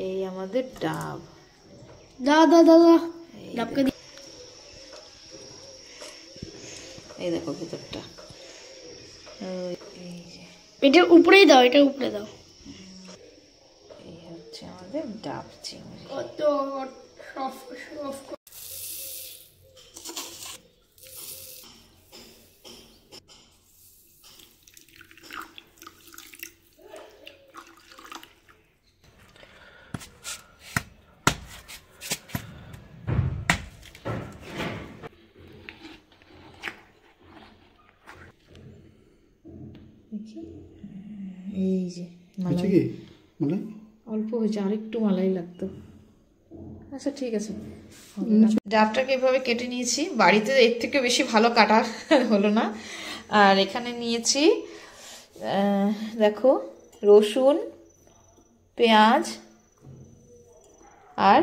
এই আমাদের ডাব। ডাবকে এই দেখো ভিতরটা, এটার উপরেই দাও, এটার উপরে দাও। এই হচ্ছে আমাদের ডাব চিংড়ি। কত এই যে মালাই, অল্প হয়েছে, আরেকটু মালাই লাগতো। আচ্ছা ঠিক আছে। ডাবটাকে এভাবে কেটে নিয়েছি, বাড়িতে এর থেকে বেশি ভালো কাটা হলো না। আর এখানে নিয়েছি দেখো রসুন, পেঁয়াজ আর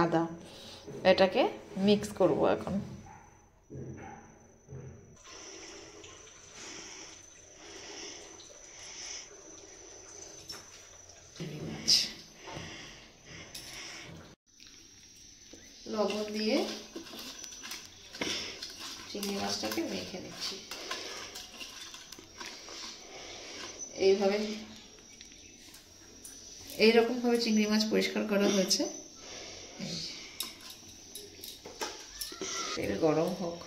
আদা, এটাকে মিক্স করব এখন। লবণ দিয়ে চিংড়ি মাছটাকে মেখে নিচ্ছি। এইভাবে এইরকম ভাবে চিংড়ি মাছ পরিষ্কার করা হয়েছে। তেল গরম হোক।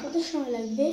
কত সময় লাগবে?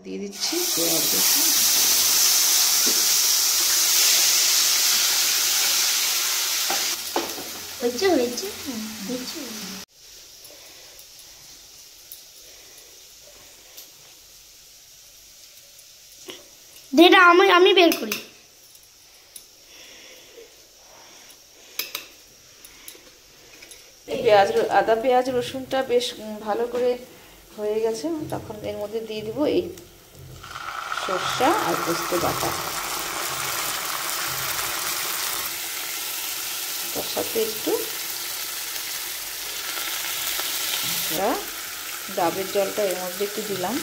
দিয়ে দিচ্ছি পেঁয়াজ রসুন। হয়েছে হয়েছে হয়েছে। এটা আমি বের করি। আদা পেঁয়াজ রসুনটা বেশ ভালো করে হয়ে গেছে, তখন এর মধ্যে দিয়ে দিব এই সরষা আর পোস্ত বাটা। তার সাথে একটু ডাবের জলটা এর মধ্যে একটু দিলাম।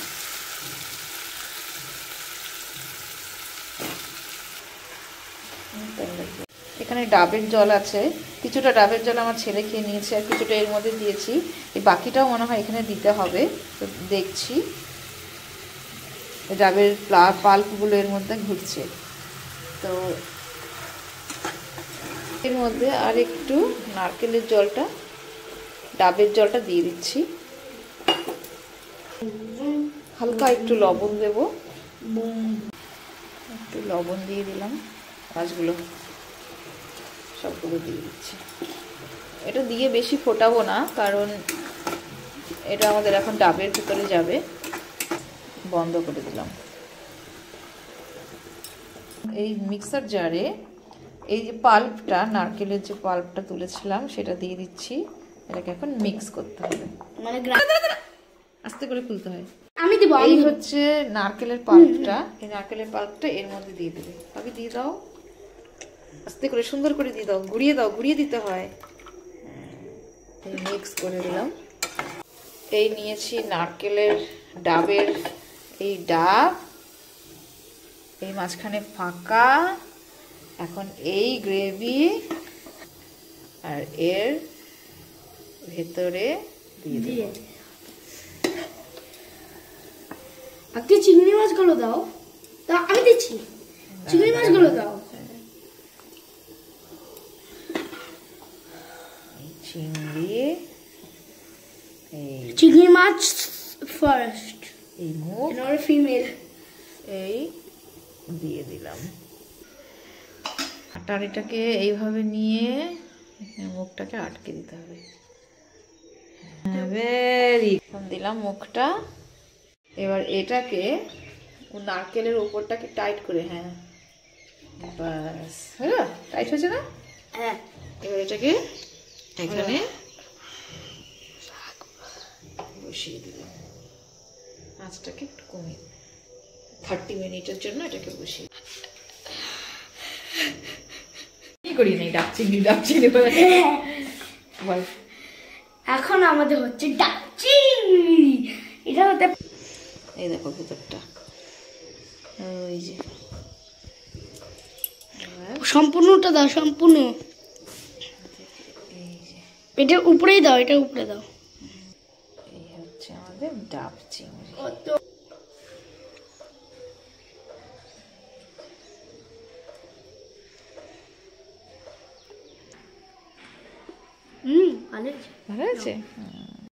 এখানে ডাবের জল আছে, কিছুটা ডাবের জল আমার ছেলে খেয়ে নিয়েছে, আর কিছুটা এর মধ্যে দিয়েছি। এই বাকিটাও মনে হয় এখানে দিতে হবে, তো দেখছি। ডাবের পাল্পগুলো এর মধ্যে ঘুরছে, তো এর মধ্যে আর একটু নারকেলের জলটা, ডাবের জলটা দিয়ে দিচ্ছি। হালকা একটু লবণ দেব, একটু লবণ দিয়ে দিলাম। মাছগুলো সবগুলো দিয়ে দিচ্ছি। এটা দিয়ে বেশি ফোটাবো না, কারণ এটা আমাদের এখন ডাবের ভিতরে যাবে। বন্ধ করে দিলাম। এই মিক্সার জারে এই যে পাল্পটা, নারকেলের যে পাল্পটা তুলেছিলাম সেটা দিয়ে দিচ্ছি। এটাকে এখন মিক্স করতে হবে, মানে আস্তে করে খুলতে হয়। আমি দিব। এই হচ্ছে নারকেলের পাল্পটা, এই নারকেলের পাল্পটা এর মধ্যে দিয়ে দেবে। আগে দিয়ে দাও, আস্তে করে সুন্দর করে দিয়ে দাও, ঘুরিয়ে দাও, ঘুরিয়ে দিতে হয়। মিক্স করে দিলাম। এই নিয়েছি নারকেলের ডাবের এই ডাব, এই মাঝখানে ফাঁকা। এখন এই গ্রেভি আর এর ভেতরে দিয়ে দেব। আজকে চিংড়ি মাছগুলো দাও। তা আমি দিচ্ছি, চিংড়ি মাছগুলো দাও। চিংড়ি মাছ ফার্স্ট, এই মুখ ফিমেল এই দিয়ে দিলাম। আটারিটাকে এইভাবে নিয়ে মুখটাকে আটকে দিতে হবে। ভেরি দিলাম মুখটা। এবার এটাকে নারকেলের উপরটাকে টাইট করে, হ্যাঁ বাস হলো, টাইট হয়েছে না? হ্যাঁ এবার এটাকে এখানে বসিয়ে দিলাম, আঁচটাকে একটু কমিয়ে 30 মিনিটের জন্য এটাকে বসিয়ে কি করি নাই ডাকচিনি বল। এখন আমাদের হচ্ছে ডাব চিংড়ি। এটা হতে এই দেখো ভেতরটা, ওই যে সম্পূর্ণটা দাও, সম্পূর্ণ এই যে এটার উপরেই দাও, এটার উপরে দাও। এই হচ্ছে আমাদের ডাব চিংড়ি। ভালো হয়েছে। ভালো আছে?